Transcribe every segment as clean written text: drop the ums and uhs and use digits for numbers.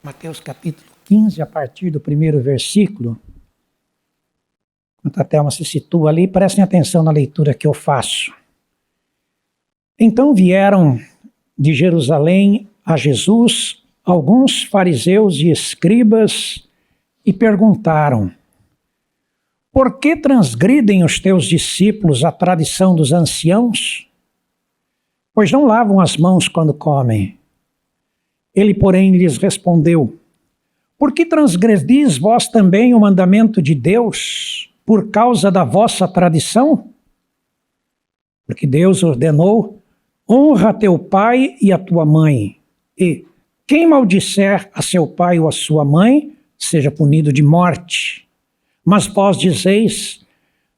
Mateus capítulo 15, a partir do primeiro versículo. Enquanto a Thelma se situa ali, prestem atenção na leitura que eu faço. Então vieram de Jerusalém a Jesus alguns fariseus e escribas e perguntaram: por que transgridem os teus discípulos a tradição dos anciãos? Pois não lavam as mãos quando comem. Ele, porém, lhes respondeu: por que transgredis vós também o mandamento de Deus por causa da vossa tradição? Porque Deus ordenou: honra teu pai e a tua mãe, e quem maldisser a seu pai ou a sua mãe, seja punido de morte. Mas vós dizeis: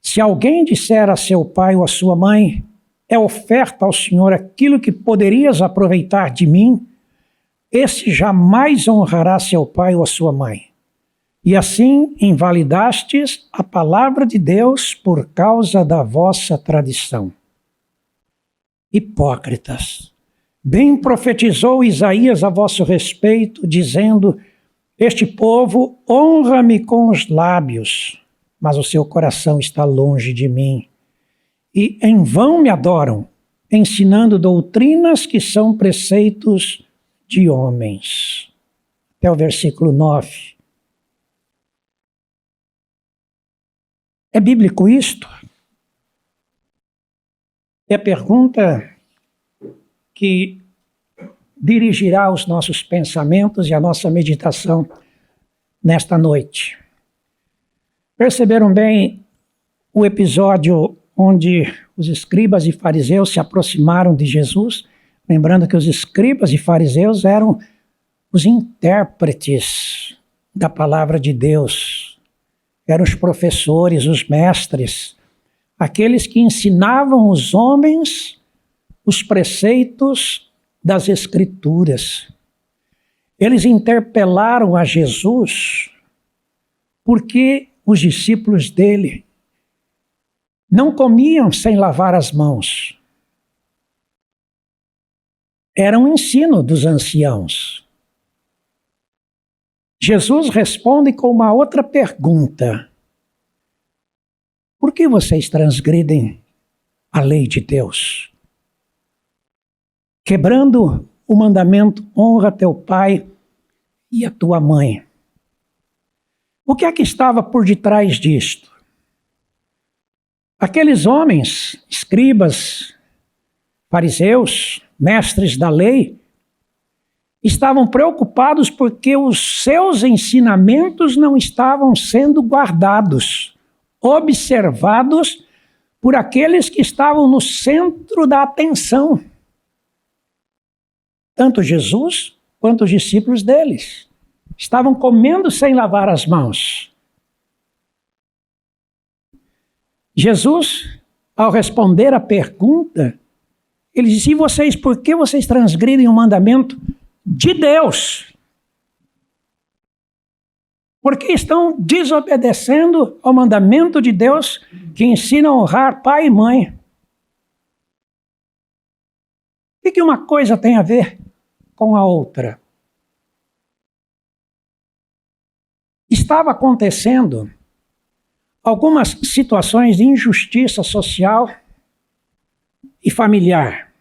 se alguém disser a seu pai ou a sua mãe, é oferta ao Senhor aquilo que poderias aproveitar de mim, esse jamais honrará seu pai ou a sua mãe. E assim invalidastes a palavra de Deus por causa da vossa tradição. Hipócritas, bem profetizou Isaías a vosso respeito, dizendo: este povo honra-me com os lábios, mas o seu coração está longe de mim. E em vão me adoram, ensinando doutrinas que são preceitos de homens. Até o versículo 9. É bíblico isto? É a pergunta que dirigirá os nossos pensamentos e a nossa meditação nesta noite. Perceberam bem o episódio onde os escribas e fariseus se aproximaram de Jesus? Lembrando que os escribas e fariseus eram os intérpretes da palavra de Deus, eram os professores, os mestres, aqueles que ensinavam os homens os preceitos das Escrituras. Eles interpelaram a Jesus porque os discípulos dele não comiam sem lavar as mãos. Era um ensino dos anciãos. Jesus responde com uma outra pergunta: por que vocês transgridem a lei de Deus? Quebrando o mandamento: honra teu pai e a tua mãe. O que é que estava por detrás disto? Aqueles homens, escribas, fariseus, mestres da lei, estavam preocupados porque os seus ensinamentos não estavam sendo guardados, observados por aqueles que estavam no centro da atenção. Tanto Jesus quanto os discípulos deles estavam comendo sem lavar as mãos. Jesus, ao responder a pergunta, ele disse: e vocês, por que vocês transgridem o mandamento de Deus? Porque estão desobedecendo ao mandamento de Deus que ensina a honrar pai e mãe. O que uma coisa tem a ver com a outra? Estava acontecendo algumas situações de injustiça social e familiar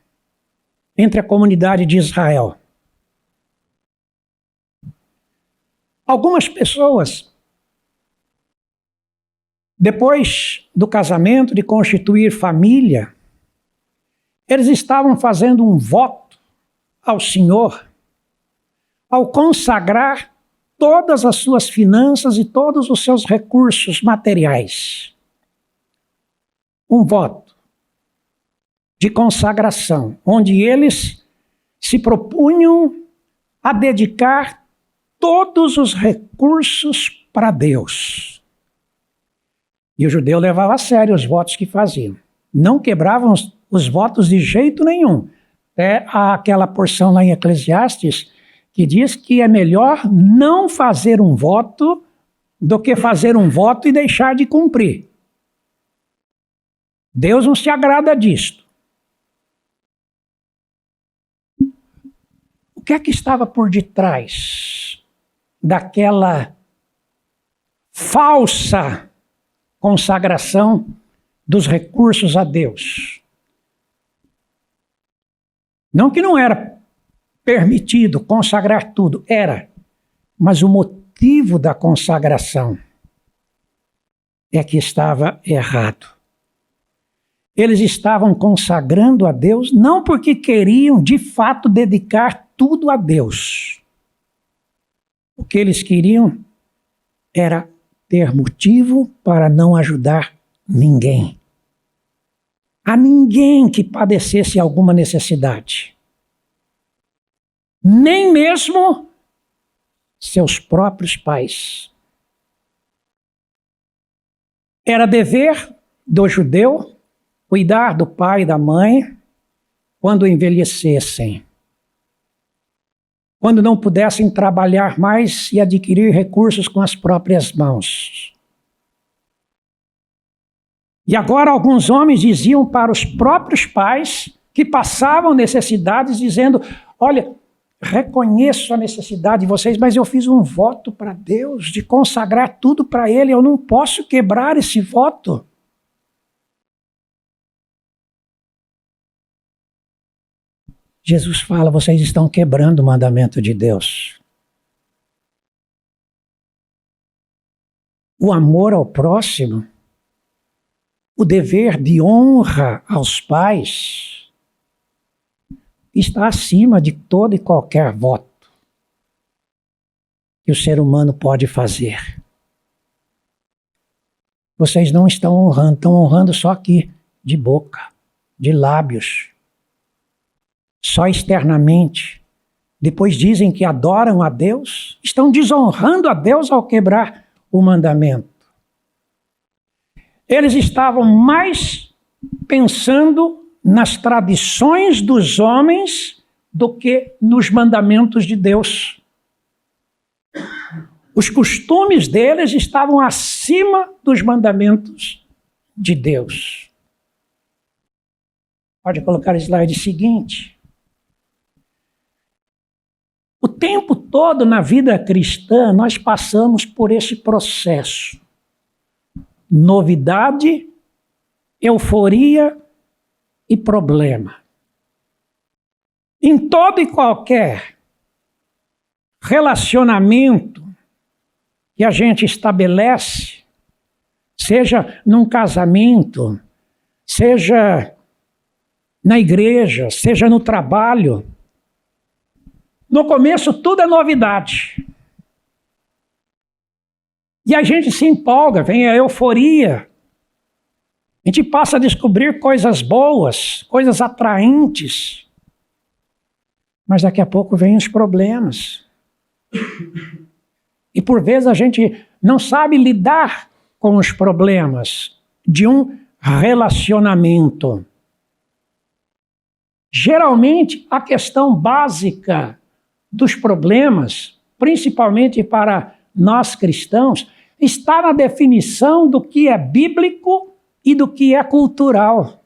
entre a comunidade de Israel. Algumas pessoas, depois do casamento, de constituir família, eles estavam fazendo um voto ao Senhor ao consagrar todas as suas finanças e todos os seus recursos materiais. Um voto de consagração, onde eles se propunham a dedicar todos os recursos para Deus. E o judeu levava a sério os votos que faziam. Não quebravam os votos de jeito nenhum. Até aquela porção lá em Eclesiastes que diz que é melhor não fazer um voto do que fazer um voto e deixar de cumprir. Deus não se agrada disto. O que é que estava por detrás daquela falsa consagração dos recursos a Deus. Não que não era permitido consagrar tudo, era, mas o motivo da consagração é que estava errado. Eles estavam consagrando a Deus não porque queriam de fato dedicar tudo a Deus. O que eles queriam era ter motivo para não ajudar ninguém. A ninguém que padecesse alguma necessidade. Nem mesmo seus próprios pais. Era dever do judeu cuidar do pai e da mãe quando envelhecessem. Quando não pudessem trabalhar mais e adquirir recursos com as próprias mãos. E agora alguns homens diziam para os próprios pais que passavam necessidades, dizendo: olha, reconheço a necessidade de vocês, mas eu fiz um voto para Deus de consagrar tudo para Ele, eu não posso quebrar esse voto. Jesus fala: vocês estão quebrando o mandamento de Deus. O amor ao próximo, o dever de honra aos pais, está acima de todo e qualquer voto que o ser humano pode fazer. Vocês não estão honrando, estão honrando só aqui, de boca, de lábios. Só externamente. Depois dizem que adoram a Deus, estão desonrando a Deus ao quebrar o mandamento. Eles estavam mais pensando nas tradições dos homens do que nos mandamentos de Deus. Os costumes deles estavam acima dos mandamentos de Deus. Pode colocar o slide seguinte. O tempo todo na vida cristã nós passamos por esse processo. Novidade, euforia e problema. Em todo e qualquer relacionamento que a gente estabelece, seja num casamento, seja na igreja, seja no trabalho, no começo tudo é novidade. E a gente se empolga, vem a euforia. A gente passa a descobrir coisas boas, coisas atraentes. Mas daqui a pouco vêm os problemas. E por vezes a gente não sabe lidar com os problemas de um relacionamento. Geralmente a questão básica dos problemas, principalmente para nós cristãos, está na definição do que é bíblico e do que é cultural,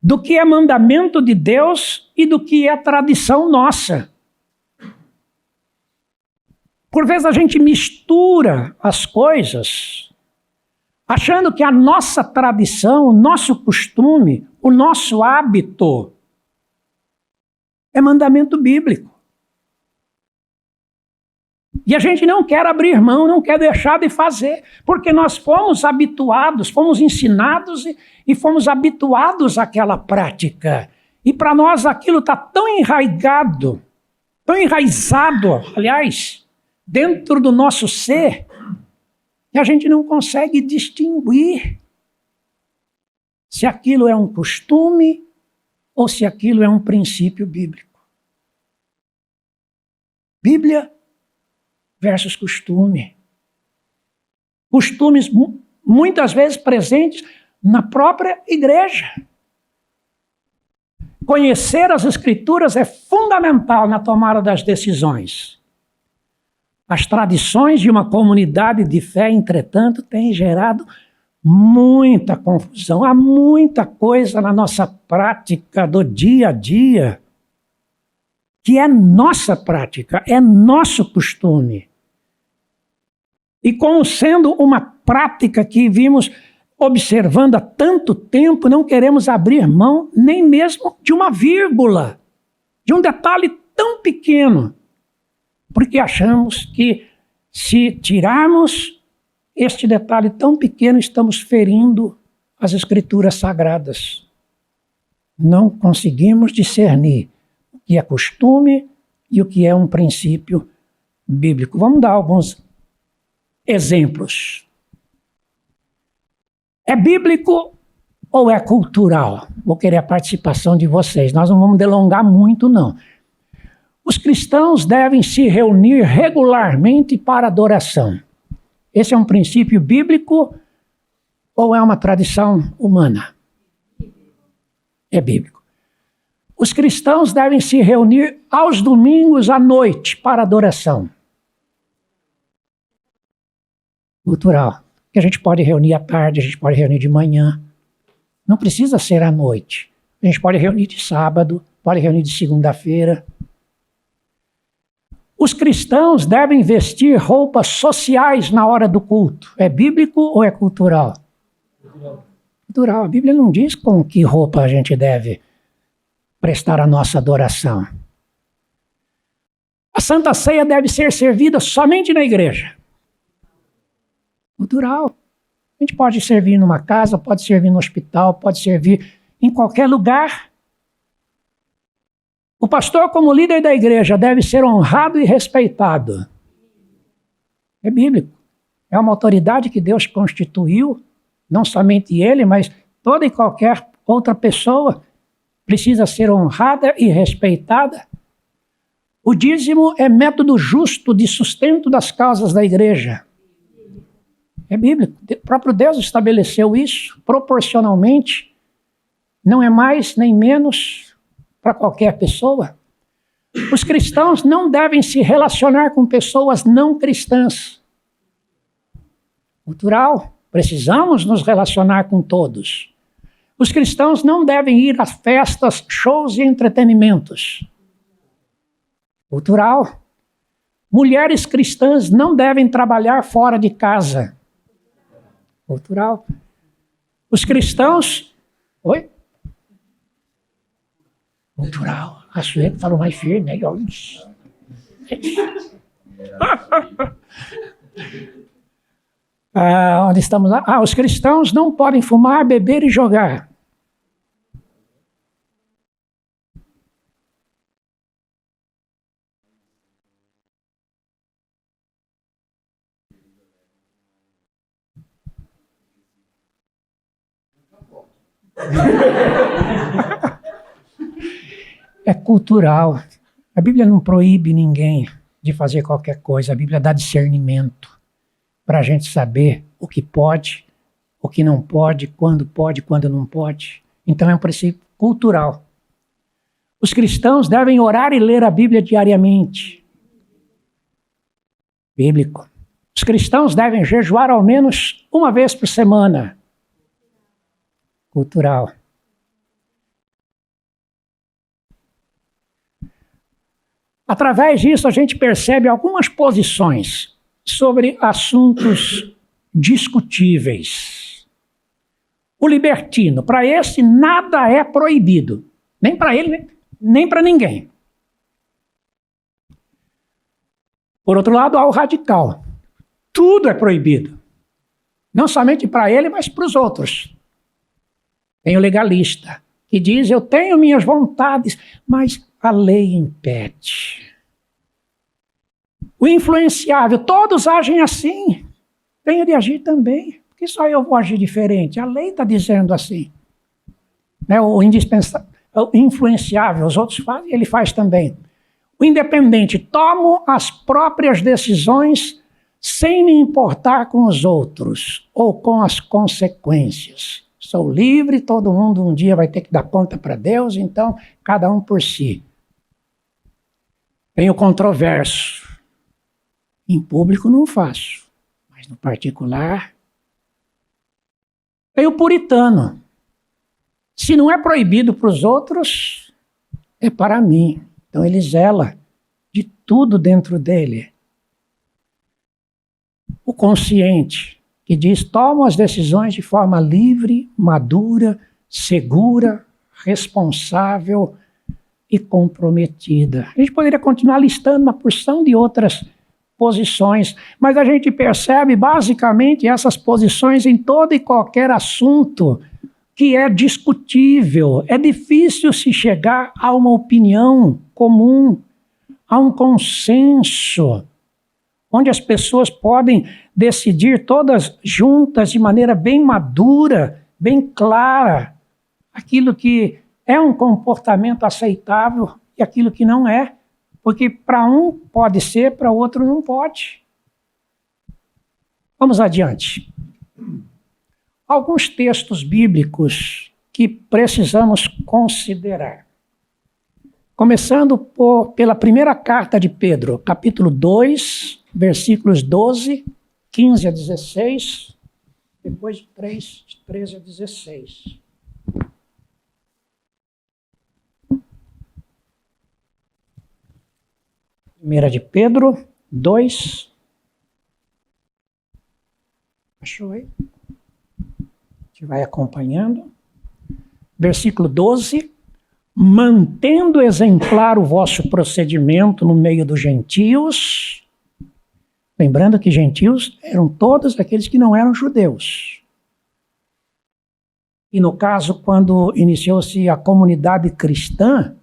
do que é mandamento de Deus e do que é tradição nossa. Por vezes a gente mistura as coisas, achando que a nossa tradição, o nosso costume, o nosso hábito é mandamento bíblico. E a gente não quer abrir mão, não quer deixar de fazer, porque nós fomos habituados, fomos ensinados e fomos habituados àquela prática. E para nós aquilo está tão enraizado, aliás, dentro do nosso ser, que a gente não consegue distinguir se aquilo é um costume ou se aquilo é um princípio bíblico. Bíblia versus costume. Costumes muitas vezes presentes na própria igreja. Conhecer as Escrituras é fundamental na tomada das decisões. As tradições de uma comunidade de fé, entretanto, têm gerado muita confusão. Há muita coisa na nossa prática do dia a dia que é nossa prática, é nosso costume. E como sendo uma prática que vimos observando há tanto tempo, não queremos abrir mão nem mesmo de uma vírgula, de um detalhe tão pequeno, porque achamos que se tirarmos este detalhe tão pequeno, estamos ferindo as Escrituras Sagradas. Não conseguimos discernir o que é costume e o que é um princípio bíblico. Vamos dar alguns exemplos. É bíblico ou é cultural? Vou querer a participação de vocês. Nós não vamos delongar muito, não. Os cristãos devem se reunir regularmente para adoração. Esse é um princípio bíblico ou é uma tradição humana? É bíblico. Os cristãos devem se reunir aos domingos à noite para adoração. Cultural. Que a gente pode reunir à tarde, a gente pode reunir de manhã. Não precisa ser à noite. A gente pode reunir de sábado, pode reunir de segunda-feira. Os cristãos devem vestir roupas sociais na hora do culto. É bíblico ou é cultural? Cultural. A Bíblia não diz com que roupa a gente deve prestar a nossa adoração. A Santa Ceia deve ser servida somente na igreja. Cultural. A gente pode servir numa casa, pode servir no hospital, pode servir em qualquer lugar. O pastor, como líder da igreja, deve ser honrado e respeitado. É bíblico. É uma autoridade que Deus constituiu, não somente ele, mas toda e qualquer outra pessoa precisa ser honrada e respeitada. O dízimo é método justo de sustento das causas da igreja. É bíblico. O próprio Deus estabeleceu isso proporcionalmente. Não é mais nem menos para qualquer pessoa. Os cristãos não devem se relacionar com pessoas não cristãs. Cultural. Precisamos nos relacionar com todos. Os cristãos não devem ir a festas, shows e entretenimentos. Cultural. Mulheres cristãs não devem trabalhar fora de casa. Cultural. Os cristãos... Oi? Cultural. A Sueli falou mais firme. Aí, ó. Onde estamos lá? Os cristãos não podem fumar, beber e jogar. É cultural. A Bíblia não proíbe ninguém de fazer qualquer coisa. A Bíblia dá discernimento para a gente saber o que pode, o que não pode, quando não pode. Então é um princípio cultural. Os cristãos devem orar e ler a Bíblia diariamente. Bíblico. Os cristãos devem jejuar ao menos uma vez por semana. Cultural. Através disso, a gente percebe algumas posições sobre assuntos discutíveis. O libertino, para esse, nada é proibido. Nem para ele, nem para ninguém. Por outro lado, há o radical. Tudo é proibido. Não somente para ele, mas para os outros. Tem o legalista, que diz, eu tenho minhas vontades, mas a lei impede. O influenciável, todos agem assim. Tenho de agir também. Por que só eu vou agir diferente? A lei está dizendo assim. O indispensável, o influenciável, os outros fazem, ele faz também. O independente, tomo as próprias decisões sem me importar com os outros ou com as consequências. Sou livre, todo mundo um dia vai ter que dar conta para Deus, então cada um por si. Tem o controverso. Em público não faço, mas no particular. Tem o puritano. Se não é proibido para os outros, é para mim. Então ele zela de tudo dentro dele. O consciente, que diz: tomam as decisões de forma livre, madura, segura, responsável e comprometida. A gente poderia continuar listando uma porção de outras posições, mas a gente percebe basicamente essas posições em todo e qualquer assunto que é discutível. É difícil se chegar a uma opinião comum, a um consenso, onde as pessoas podem decidir todas juntas de maneira bem madura, bem clara, aquilo que é um comportamento aceitável e aquilo que não é, porque para um pode ser, para outro não pode. Vamos adiante. Alguns textos bíblicos que precisamos considerar. Começando pela primeira carta de Pedro, capítulo 2, versículos 12, 15 a 16, depois de 3, 13 a 16. Primeira de Pedro 2. Achou aí? A gente vai acompanhando. Versículo 12. Mantendo exemplar o vosso procedimento no meio dos gentios. Lembrando que gentios eram todos aqueles que não eram judeus. E no caso, quando iniciou-se a comunidade cristã,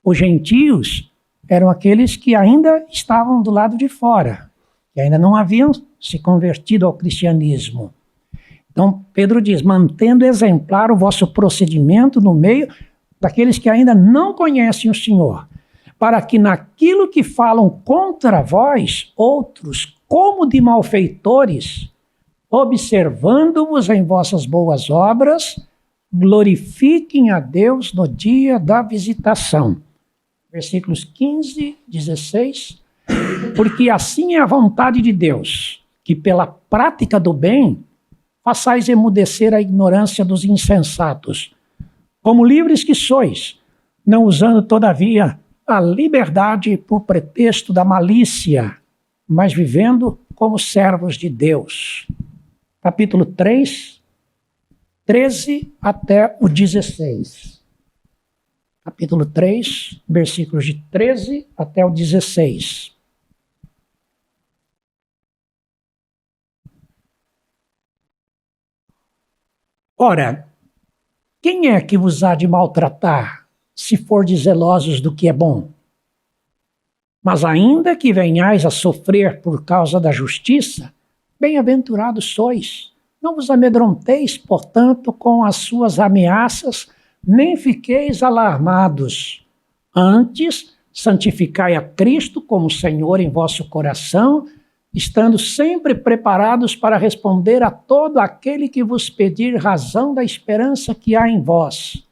os gentios eram aqueles que ainda estavam do lado de fora, que ainda não haviam se convertido ao cristianismo. Então, Pedro diz: mantendo exemplar o vosso procedimento no meio daqueles que ainda não conhecem o Senhor, para que naquilo que falam contra vós, outros, como de malfeitores, observando-vos em vossas boas obras, glorifiquem a Deus no dia da visitação. Versículos 15, 16. Porque assim é a vontade de Deus, que pela prática do bem façais emudecer a ignorância dos insensatos, como livres que sois, não usando todavia a liberdade por pretexto da malícia, mas vivendo como servos de Deus. Capítulo 3, 13 até o 16. Capítulo 3, versículos de 13 até o 16. Ora, quem é que vos há de maltratar, se fordes zelosos do que é bom? Mas ainda que venhais a sofrer por causa da justiça, bem-aventurados sois. Não vos amedronteis, portanto, com as suas ameaças, nem fiqueis alarmados. Antes, santificai a Cristo como Senhor em vosso coração, estando sempre preparados para responder a todo aquele que vos pedir razão da esperança que há em vós.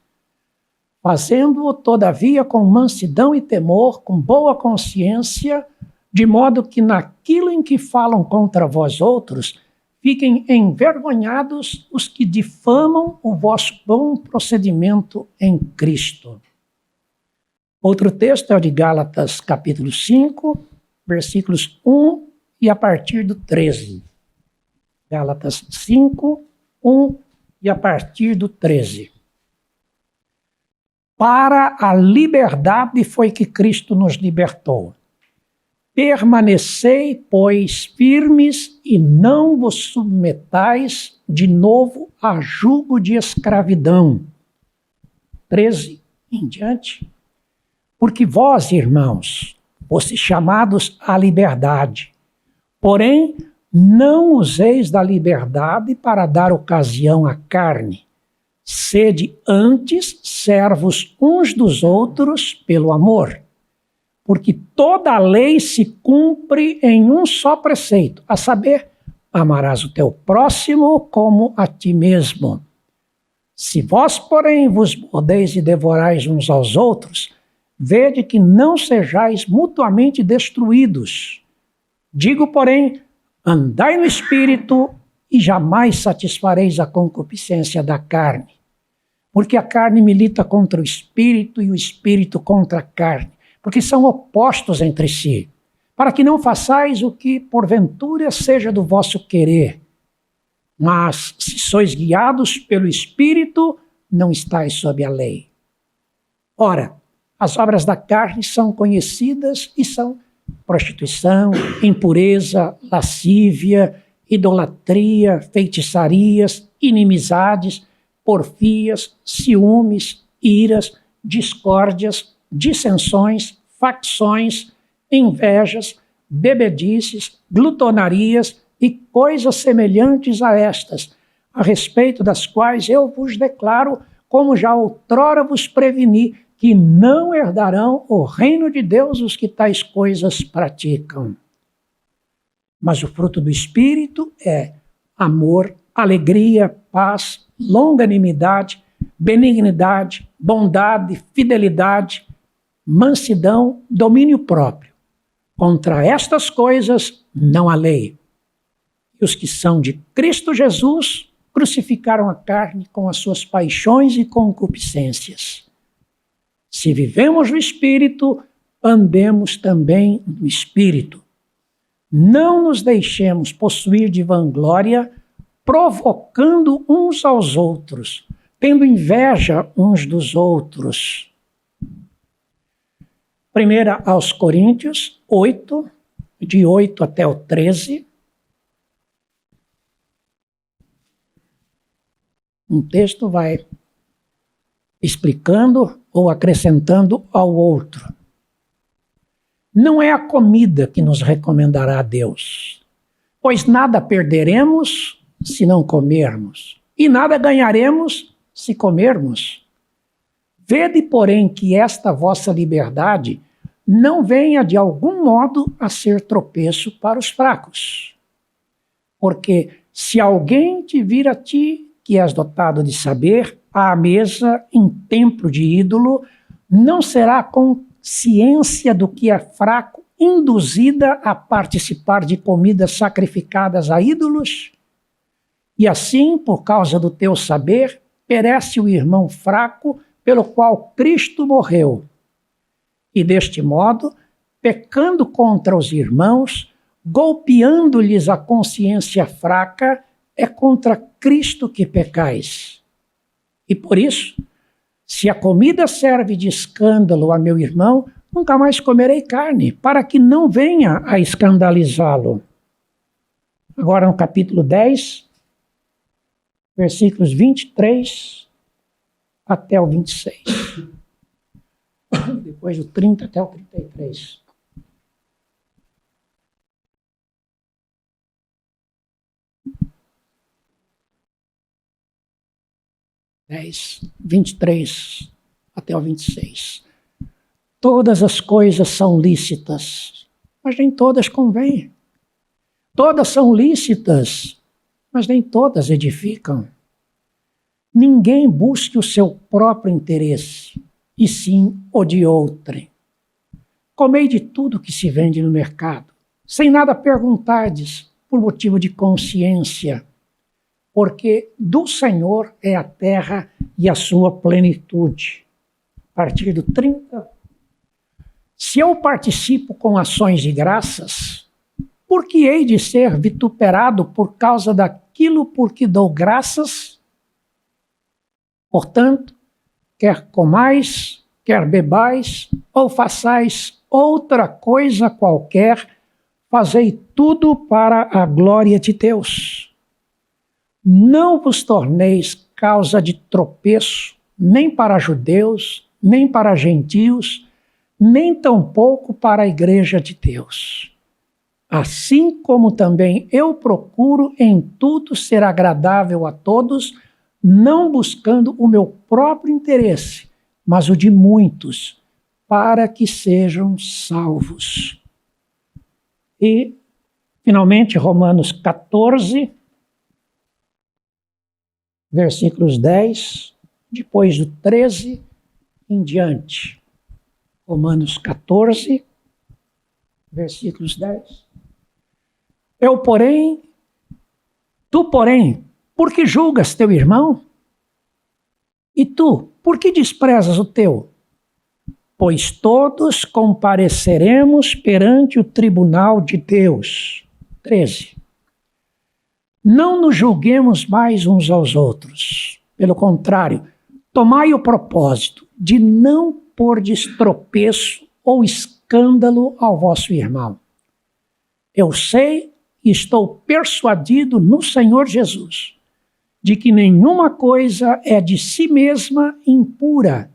Fazendo-o, todavia, com mansidão e temor, com boa consciência, de modo que naquilo em que falam contra vós outros, fiquem envergonhados os que difamam o vosso bom procedimento em Cristo. Outro texto é o de Gálatas, capítulo 5, versículos 1 e a partir do 13. Gálatas 5, 1 e a partir do 13. Para a liberdade foi que Cristo nos libertou. Permanecei, pois, firmes e não vos submetais de novo a jugo de escravidão. 13 em diante. Porque vós, irmãos, fostes chamados à liberdade. Porém, não useis da liberdade para dar ocasião à carne. Sede antes servos uns dos outros pelo amor. Porque toda a lei se cumpre em um só preceito, a saber, amarás o teu próximo como a ti mesmo. Se vós, porém, vos mordeis e devorais uns aos outros, vede que não sejais mutuamente destruídos. Digo, porém, andai no Espírito e jamais satisfareis a concupiscência da carne. Porque a carne milita contra o Espírito e o Espírito contra a carne, porque são opostos entre si, para que não façais o que porventura seja do vosso querer, mas se sois guiados pelo Espírito, não estáis sob a lei. Ora, as obras da carne são conhecidas e são prostituição, impureza, lascívia, idolatria, feitiçarias, inimizades, porfias, ciúmes, iras, discórdias, dissensões, facções, invejas, bebedices, glutonarias e coisas semelhantes a estas, a respeito das quais eu vos declaro, como já outrora vos preveni, que não herdarão o reino de Deus os que tais coisas praticam. Mas o fruto do Espírito é amor, alegria, paz, longanimidade, benignidade, bondade, fidelidade, mansidão, domínio próprio. Contra estas coisas não há lei. E os que são de Cristo Jesus crucificaram a carne com as suas paixões e concupiscências. Se vivemos no Espírito, andemos também no Espírito. Não nos deixemos possuir de vanglória, provocando uns aos outros, tendo inveja uns dos outros. 1 aos Coríntios 8, de 8 até o 13. Um texto vai explicando ou acrescentando ao outro. Não é a comida que nos recomendará a Deus, pois nada perderemos se não comermos, e nada ganharemos se comermos. Vede, porém, que esta vossa liberdade não venha de algum modo a ser tropeço para os fracos. Porque se alguém te vir a ti, que és dotado de saber, à mesa em templo de ídolo, não será com ciência do que é fraco, induzida a participar de comidas sacrificadas a ídolos? E assim, por causa do teu saber, perece o irmão fraco, pelo qual Cristo morreu. E deste modo, pecando contra os irmãos, golpeando-lhes a consciência fraca, é contra Cristo que pecais. E por isso, se a comida serve de escândalo a meu irmão, nunca mais comerei carne, para que não venha a escandalizá-lo. Agora no capítulo 10, versículos 23 até o 26. Depois do 30 até o 33. Dez, 23 até o 26. Todas as coisas são lícitas, mas nem todas convêm. Todas são lícitas, mas nem todas edificam. Ninguém busque o seu próprio interesse, e sim o de outrem. Comei de tudo que se vende no mercado, sem nada perguntardes, por motivo de consciência, porque do Senhor é a terra e a sua plenitude. A partir do 30. Se eu participo com ações de graças, por que hei de ser vituperado por causa daquilo por que dou graças? Portanto, quer comais, quer bebais, ou façais outra coisa qualquer, fazei tudo para a glória de Deus. Não vos torneis causa de tropeço, nem para judeus, nem para gentios, nem tampouco para a igreja de Deus. Assim como também eu procuro em tudo ser agradável a todos, não buscando o meu próprio interesse, mas o de muitos, para que sejam salvos. E, finalmente, Romanos 14, versículos 10, depois do 13 em diante. Romanos 14, versículos 10. Tu, porém, por que julgas teu irmão? E tu, por que desprezas o teu? pois todos compareceremos perante o tribunal de Deus. 13. Não nos julguemos mais uns aos outros. Pelo contrário, tomai o propósito de não pôr de tropeço ou escândalo ao vosso irmão. Eu sei e estou persuadido no Senhor Jesus, de que nenhuma coisa é de si mesma impura,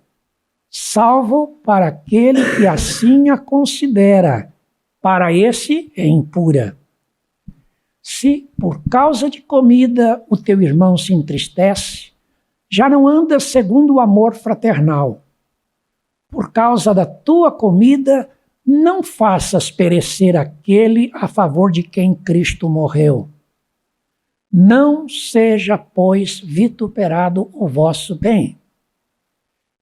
salvo para aquele que assim a considera. Para esse é impura. Se por causa de comida o teu irmão se entristece, já não andas segundo o amor fraternal. Por causa da tua comida, não faças perecer aquele a favor de quem Cristo morreu. Não seja, pois, vituperado o vosso bem.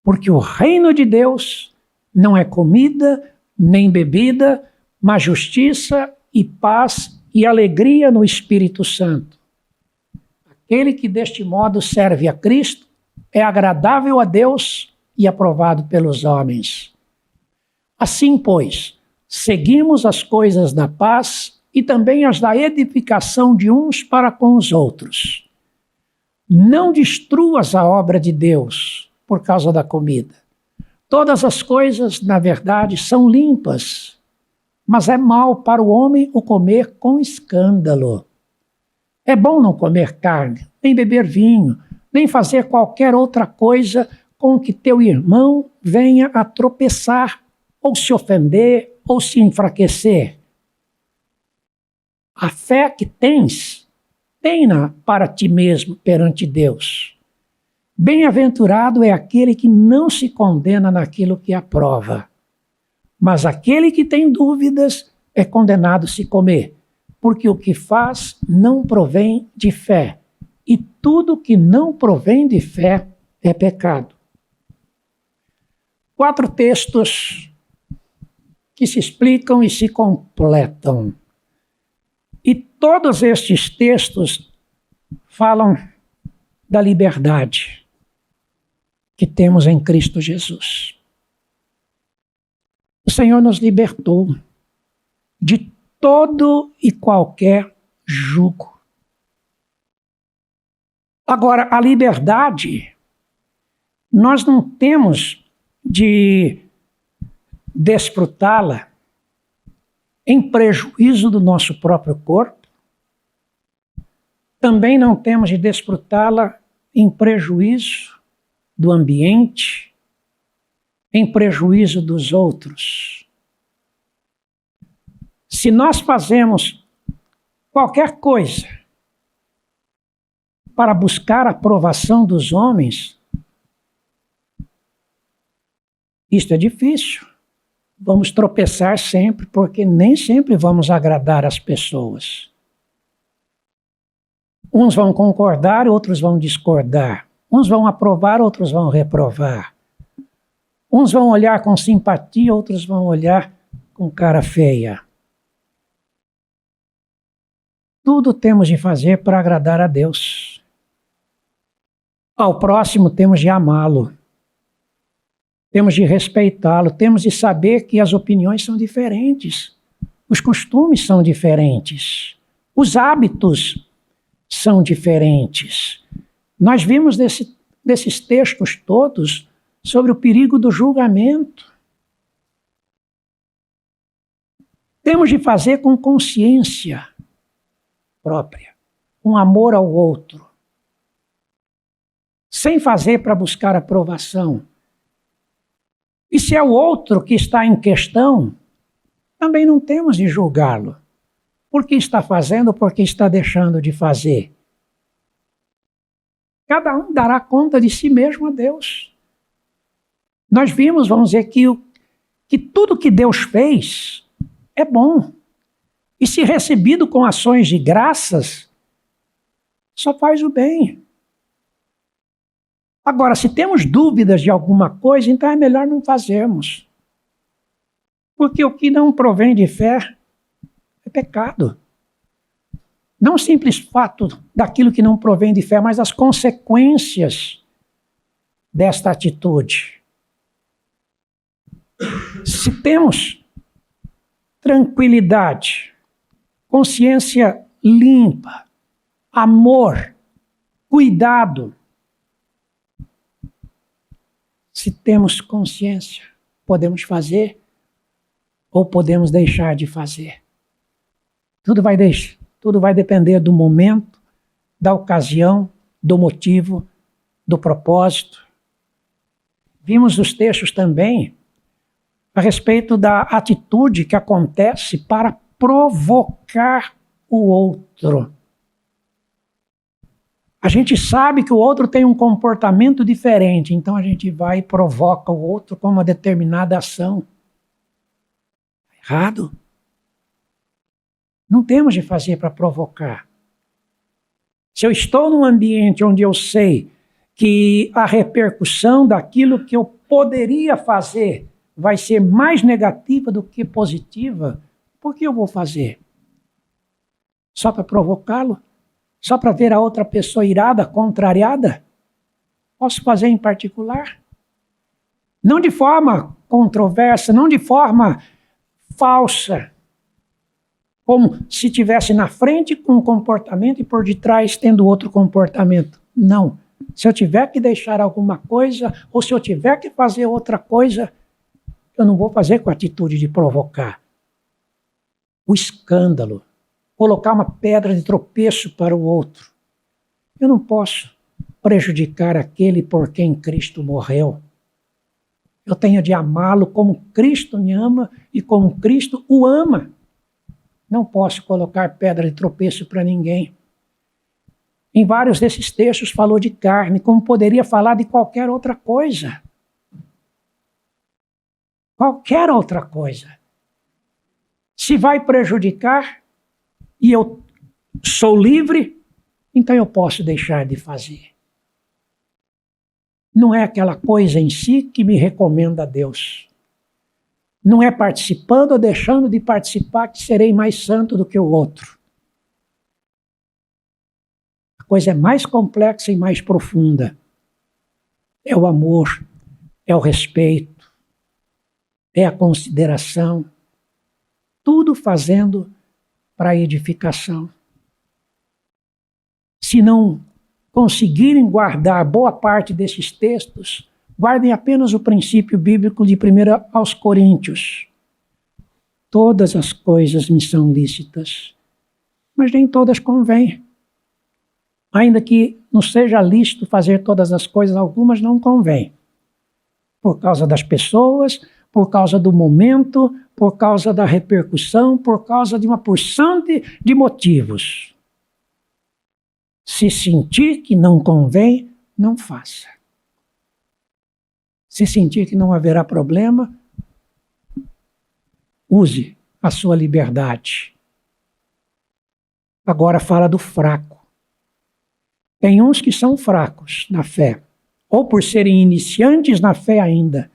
Porque o reino de Deus não é comida nem bebida, mas justiça e paz e alegria no Espírito Santo. Aquele que deste modo serve a Cristo é agradável a Deus e aprovado pelos homens. Assim, pois, seguimos as coisas da paz e também as da edificação de uns para com os outros. Não destruas a obra de Deus por causa da comida. Todas as coisas, na verdade, são limpas, mas é mal para o homem o comer com escândalo. É bom não comer carne, nem beber vinho, nem fazer qualquer outra coisa com que teu irmão venha a tropeçar, ou se ofender, ou se enfraquecer. A fé que tens, tenha para ti mesmo perante Deus. Bem-aventurado é aquele que não se condena naquilo que aprova. Mas aquele que tem dúvidas é condenado se comer, porque o que faz não provém de fé, e tudo que não provém de fé é pecado. 4 textos que se explicam e se completam. E todos estes textos falam da liberdade que temos em Cristo Jesus. O Senhor nos libertou de todo e qualquer jugo. Agora, a liberdade, nós não temos de desfrutá-la em prejuízo do nosso próprio corpo, também não temos de desfrutá-la em prejuízo do ambiente, em prejuízo dos outros. Se nós fazemos qualquer coisa para buscar a aprovação dos homens, isto é difícil. Vamos tropeçar sempre, porque nem sempre vamos agradar as pessoas. Uns vão concordar, outros vão discordar. Uns vão aprovar, outros vão reprovar. Uns vão olhar com simpatia, outros vão olhar com cara feia. Tudo temos de fazer para agradar a Deus. Ao próximo temos de amá-lo. Temos de respeitá-lo, temos de saber que as opiniões são diferentes, os costumes são diferentes, os hábitos são diferentes. Nós vimos desses textos todos sobre o perigo do julgamento. Temos de fazer com consciência própria, com amor ao outro, sem fazer para buscar aprovação. E se é o outro que está em questão, também não temos de julgá-lo. Por que está fazendo ou por que está deixando de fazer? Cada um dará conta de si mesmo a Deus. Nós vimos, vamos dizer, que tudo que Deus fez é bom. E se recebido com ações de graças, só faz o bem. Agora, se temos dúvidas de alguma coisa, então é melhor não fazermos. Porque o que não provém de fé é pecado. Não o simples fato daquilo que não provém de fé, mas as consequências desta atitude. Se temos tranquilidade, consciência limpa, amor, cuidado, se temos consciência, podemos fazer ou podemos deixar de fazer. Tudo vai depender do momento, da ocasião, do motivo, do propósito. Vimos os textos também a respeito da atitude que acontece para provocar o outro. A gente sabe que o outro tem um comportamento diferente, então a gente vai e provoca o outro com uma determinada ação. Errado. Não temos de fazer para provocar. Se eu estou num ambiente onde eu sei que a repercussão daquilo que eu poderia fazer vai ser mais negativa do que positiva, por que eu vou fazer? Só para provocá-lo? Só para ver a outra pessoa irada, contrariada? Posso fazer em particular? Não de forma controversa, não de forma falsa, como se estivesse na frente com um comportamento e por detrás tendo outro comportamento. Não. Se eu tiver que deixar alguma coisa, ou se eu tiver que fazer outra coisa, eu não vou fazer com a atitude de provocar. O escândalo, colocar uma pedra de tropeço para o outro. Eu não posso prejudicar aquele por quem Cristo morreu. Eu tenho de amá-lo como Cristo me ama e como Cristo o ama. Não posso colocar pedra de tropeço para ninguém. Em vários desses textos falou de carne, como poderia falar de qualquer outra coisa. Qualquer outra coisa. Se vai prejudicar e eu sou livre, então eu posso deixar de fazer. Não é aquela coisa em si que me recomenda a Deus. Não é participando ou deixando de participar que serei mais santo do que o outro. A coisa é mais complexa e mais profunda. É o amor, é o respeito, é a consideração, tudo fazendo para a edificação. Se não conseguirem guardar boa parte desses textos, guardem apenas o princípio bíblico de 1 aos Coríntios. Todas as coisas me são lícitas, mas nem todas convêm. Ainda que não seja lícito fazer todas as coisas, algumas não convêm. Por causa das pessoas, por causa do momento, por causa da repercussão, por causa de uma porção de motivos. Se sentir que não convém, não faça. Se sentir que não haverá problema, use a sua liberdade. Agora fala do fraco. Tem uns que são fracos na fé, ou por serem iniciantes na fé ainda.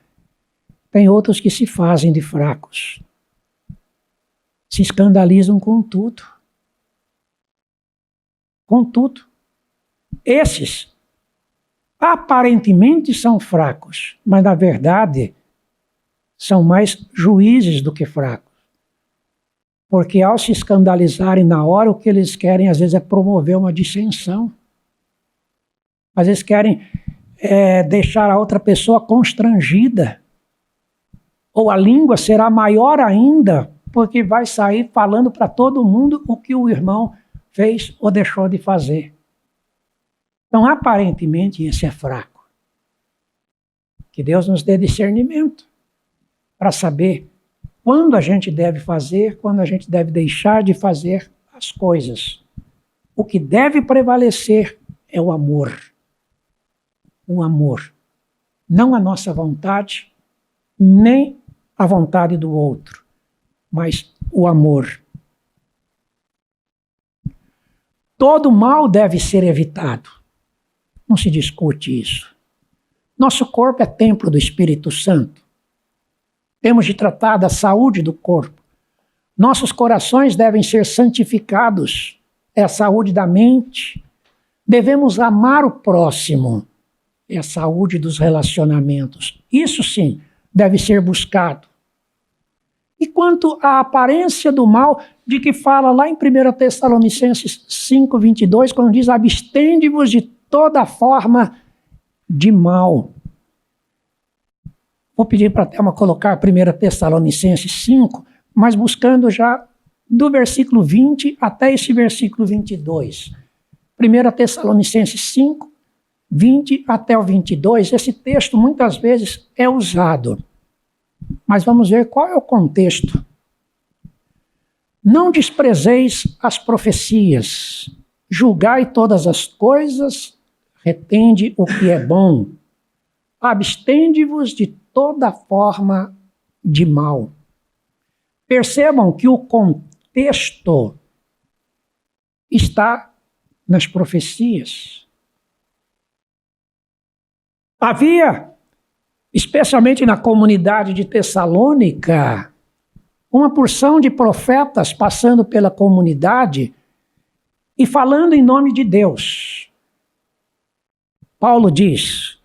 Tem outros que se fazem de fracos. Se escandalizam com tudo. Com tudo. Esses aparentemente são fracos, mas na verdade são mais juízes do que fracos. Porque ao se escandalizarem na hora, o que eles querem às vezes é promover uma dissensão. Às vezes querem deixar a outra pessoa constrangida. Ou a língua será maior ainda, porque vai sair falando para todo mundo o que o irmão fez ou deixou de fazer. Então, aparentemente, esse é fraco. Que Deus nos dê discernimento para saber quando a gente deve fazer, quando a gente deve deixar de fazer as coisas. O que deve prevalecer é o amor. O amor. Não a nossa vontade, nem a vontade do outro, mas o amor. Todo mal deve ser evitado. Não se discute isso. Nosso corpo é templo do Espírito Santo. Temos de tratar da saúde do corpo. Nossos corações devem ser santificados. É a saúde da mente. Devemos amar o próximo. É a saúde dos relacionamentos. Isso sim deve ser buscado. E quanto à aparência do mal, de que fala lá em 1 Tessalonicenses 5:22, quando diz: abstende-vos de toda forma de mal. Vou pedir para a Thelma colocar 1 Tessalonicenses 5, mas buscando já do versículo 20 até esse versículo 22. 1 Tessalonicenses 5, 20 até o 22, esse texto muitas vezes é usado. Mas vamos ver qual é o contexto. Não desprezeis as profecias, julgai todas as coisas, retende o que é bom, abstende-vos de toda forma de mal. Percebam que o contexto está nas profecias. Havia, especialmente na comunidade de Tessalônica, uma porção de profetas passando pela comunidade e falando em nome de Deus. Paulo diz: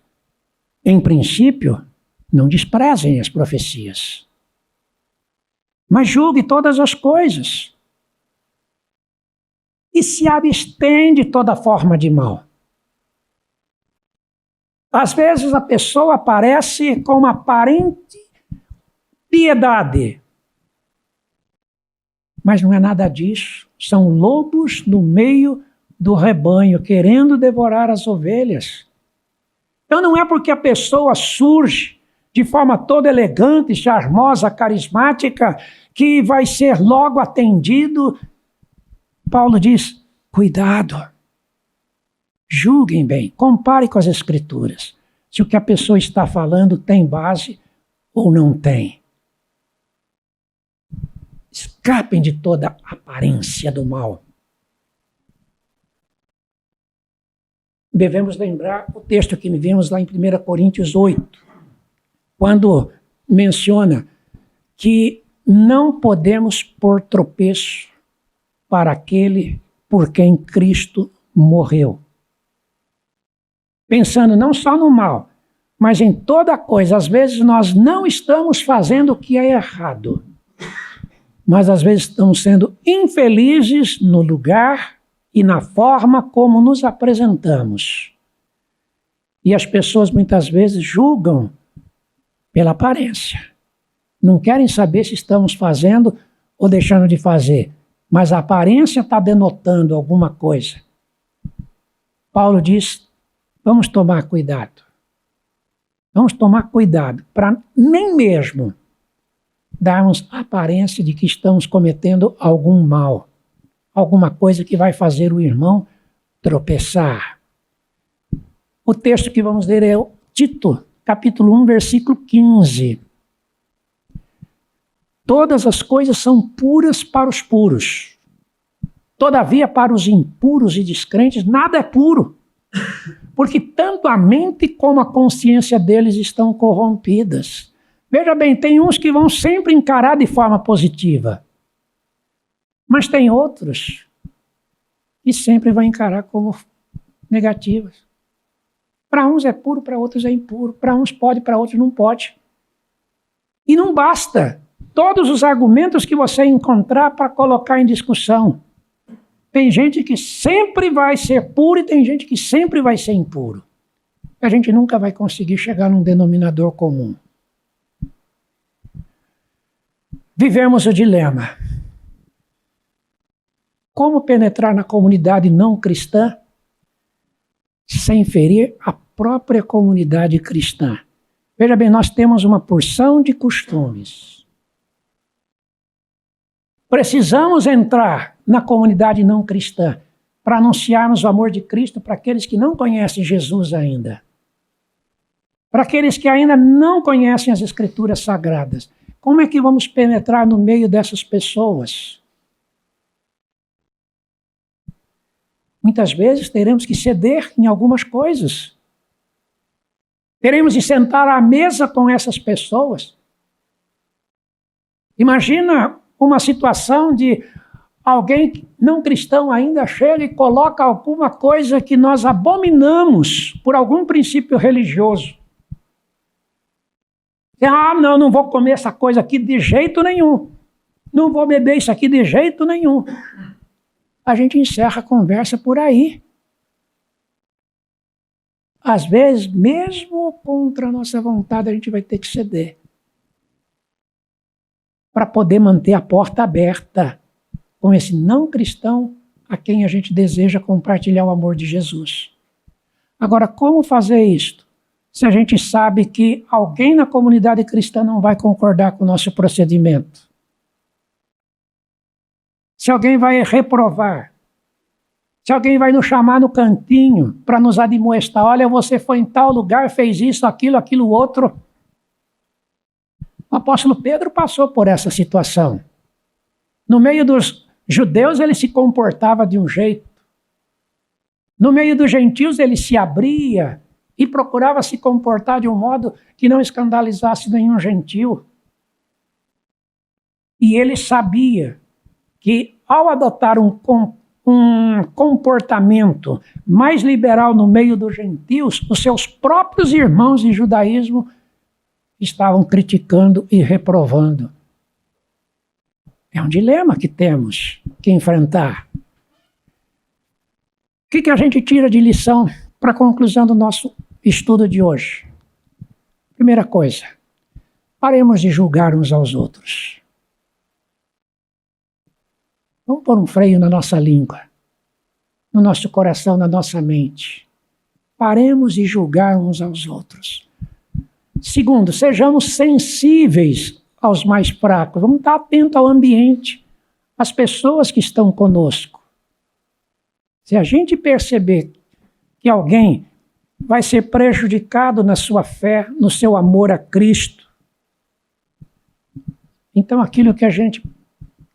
em princípio, não desprezem as profecias, mas julgue todas as coisas e se abstém de toda forma de mal. Às vezes a pessoa aparece com uma aparente piedade, mas não é nada disso. São lobos no meio do rebanho, querendo devorar as ovelhas. Então não é porque a pessoa surge de forma toda elegante, charmosa, carismática, que vai ser logo atendido. Paulo diz: cuidado, julguem bem, compare com as Escrituras, se o que a pessoa está falando tem base ou não tem. Escapem de toda aparência do mal. Devemos lembrar o texto que vimos lá em 1 Coríntios 8, quando menciona que não podemos pôr tropeço para aquele por quem Cristo morreu. Pensando não só no mal, mas em toda coisa. Às vezes nós não estamos fazendo o que é errado, mas às vezes estamos sendo infelizes no lugar e na forma como nos apresentamos. E as pessoas muitas vezes julgam pela aparência. Não querem saber se estamos fazendo ou deixando de fazer, mas a aparência está denotando alguma coisa. Paulo diz: vamos tomar cuidado. Vamos tomar cuidado para nem mesmo darmos a aparência de que estamos cometendo algum mal, alguma coisa que vai fazer o irmão tropeçar. O texto que vamos ler é o Tito, capítulo 1, versículo 15. Todas as coisas são puras para os puros. Todavia, para os impuros e descrentes, nada é puro, porque tanto a mente como a consciência deles estão corrompidas. Veja bem, tem uns que vão sempre encarar de forma positiva, mas tem outros que sempre vão encarar como negativas. Para uns é puro, para outros é impuro. Para uns pode, para outros não pode. E não basta todos os argumentos que você encontrar para colocar em discussão. Tem gente que sempre vai ser puro e tem gente que sempre vai ser impuro. A gente nunca vai conseguir chegar num denominador comum. Vivemos o dilema. Como penetrar na comunidade não cristã sem ferir a própria comunidade cristã? Veja bem, nós temos uma porção de costumes. Precisamos entrar na comunidade não cristã para anunciarmos o amor de Cristo para aqueles que não conhecem Jesus ainda. Para aqueles que ainda não conhecem as Escrituras Sagradas. Como é que vamos penetrar no meio dessas pessoas? Muitas vezes teremos que ceder em algumas coisas. Teremos de sentar à mesa com essas pessoas. Imagina uma situação de alguém não cristão ainda chega e coloca alguma coisa que nós abominamos por algum princípio religioso. Não, não vou comer essa coisa aqui de jeito nenhum. Não vou beber isso aqui de jeito nenhum. A gente encerra a conversa por aí. Às vezes, mesmo contra a nossa vontade, a gente vai ter que ceder. Para poder manter a porta aberta com esse não cristão a quem a gente deseja compartilhar o amor de Jesus. Agora, como fazer isto? Se a gente sabe que alguém na comunidade cristã não vai concordar com o nosso procedimento. Se alguém vai reprovar. Se alguém vai nos chamar no cantinho para nos admoestar, olha, você foi em tal lugar, fez isso, aquilo outro. O apóstolo Pedro passou por essa situação. No meio dos judeus ele se comportava de um jeito. No meio dos gentios ele se abria e procurava se comportar de um modo que não escandalizasse nenhum gentio. E ele sabia que ao adotar um comportamento mais liberal no meio dos gentios, os seus próprios irmãos em judaísmo estavam criticando e reprovando. É um dilema que temos que enfrentar. O que a gente tira de lição para a conclusão do nosso estudo de hoje? Primeira coisa, paremos de julgar uns aos outros. Vamos pôr um freio na nossa língua, no nosso coração, na nossa mente. Paremos de julgar uns aos outros. Segundo, sejamos sensíveis aos mais fracos. Vamos estar atentos ao ambiente, às pessoas que estão conosco. Se a gente perceber que alguém vai ser prejudicado na sua fé, no seu amor a Cristo, então aquilo que a gente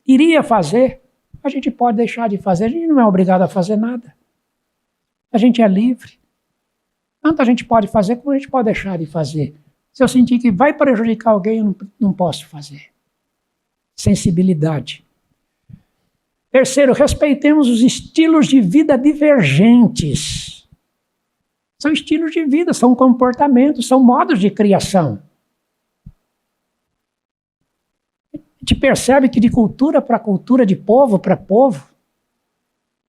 iria fazer, a gente pode deixar de fazer. A gente não é obrigado a fazer nada. A gente é livre. Tanto a gente pode fazer como a gente pode deixar de fazer. Se eu sentir que vai prejudicar alguém, eu não posso fazer. Sensibilidade. Terceiro, respeitemos os estilos de vida divergentes. São estilos de vida, são comportamentos, são modos de criação. A gente percebe que de cultura para cultura, de povo para povo,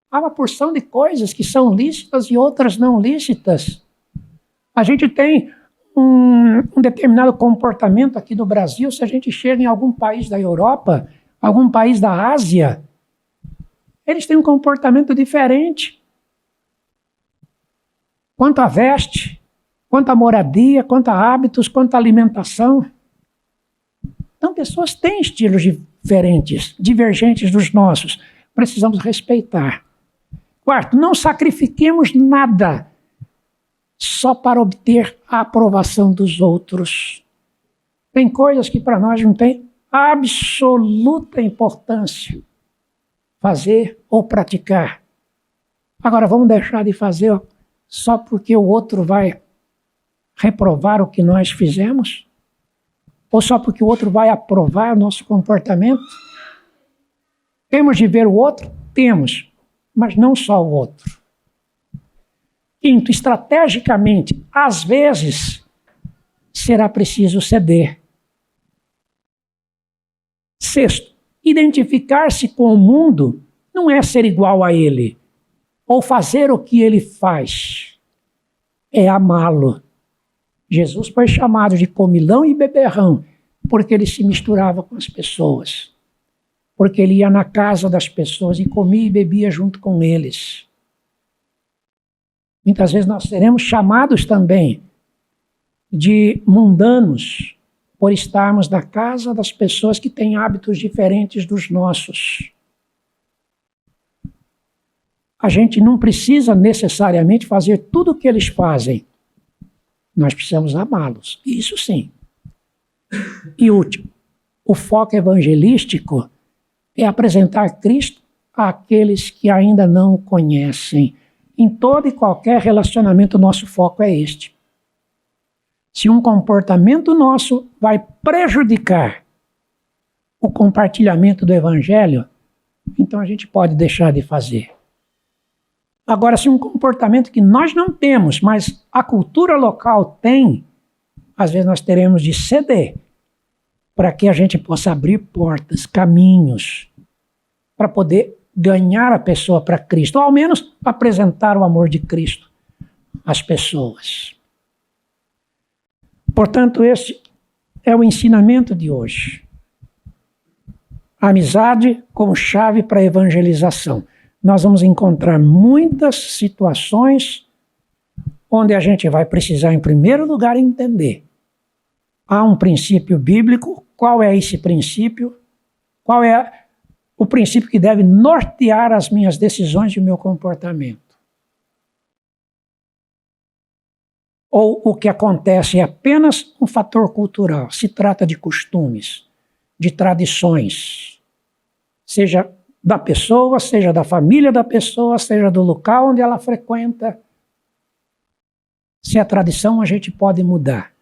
há uma porção de coisas que são lícitas e outras não lícitas. A gente tem um determinado comportamento aqui no Brasil, se a gente chega em algum país da Europa, algum país da Ásia, eles têm um comportamento diferente. Quanto à veste, quanto à moradia, quanto a hábitos, quanto à alimentação. Então, pessoas têm estilos diferentes, divergentes dos nossos. Precisamos respeitar. Quarto, não sacrifiquemos nada só para obter a aprovação dos outros. Tem coisas que para nós não tem absoluta importância fazer ou praticar. Agora, vamos deixar de fazer só porque o outro vai reprovar o que nós fizemos? Ou só porque o outro vai aprovar o nosso comportamento? Temos de ver o outro? Temos, mas não só o outro. Quinto, estrategicamente, às vezes, será preciso ceder. Sexto, identificar-se com o mundo não é ser igual a ele, ou fazer o que ele faz. É amá-lo. Jesus foi chamado de comilão e beberrão, porque ele se misturava com as pessoas. Porque ele ia na casa das pessoas e comia e bebia junto com eles. Muitas vezes nós seremos chamados também de mundanos por estarmos na casa das pessoas que têm hábitos diferentes dos nossos. A gente não precisa necessariamente fazer tudo o que eles fazem. Nós precisamos amá-los, isso sim. E último, o foco evangelístico é apresentar Cristo àqueles que ainda não o conhecem. Em todo e qualquer relacionamento, nosso foco é este. Se um comportamento nosso vai prejudicar o compartilhamento do Evangelho, então a gente pode deixar de fazer. Agora, se um comportamento que nós não temos, mas a cultura local tem, às vezes nós teremos de ceder para que a gente possa abrir portas, caminhos, para poder ganhar a pessoa para Cristo, ou ao menos apresentar o amor de Cristo às pessoas. Portanto, esse é o ensinamento de hoje. A amizade como chave para a evangelização. Nós vamos encontrar muitas situações onde a gente vai precisar, em primeiro lugar, entender. Há um princípio bíblico. Qual é esse princípio? Qual é o princípio que deve nortear as minhas decisões e o meu comportamento? Ou o que acontece é apenas um fator cultural? Se trata de costumes, de tradições, seja da pessoa, seja da família da pessoa, seja do local onde ela frequenta. Se é tradição, a gente pode mudar.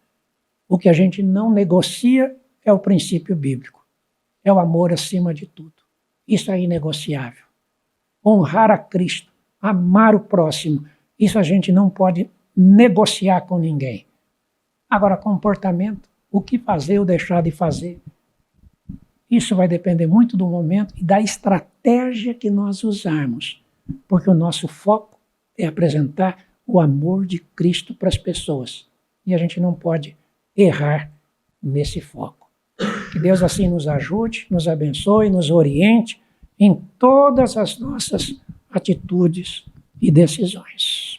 O que a gente não negocia é o princípio bíblico. É o amor acima de tudo. Isso é inegociável. Honrar a Cristo, amar o próximo, isso a gente não pode negociar com ninguém. Agora, comportamento, o que fazer ou deixar de fazer, isso vai depender muito do momento e da estratégia que nós usarmos, porque o nosso foco é apresentar o amor de Cristo para as pessoas, e a gente não pode errar nesse foco. Que Deus assim nos ajude, nos abençoe, nos oriente em todas as nossas atitudes e decisões.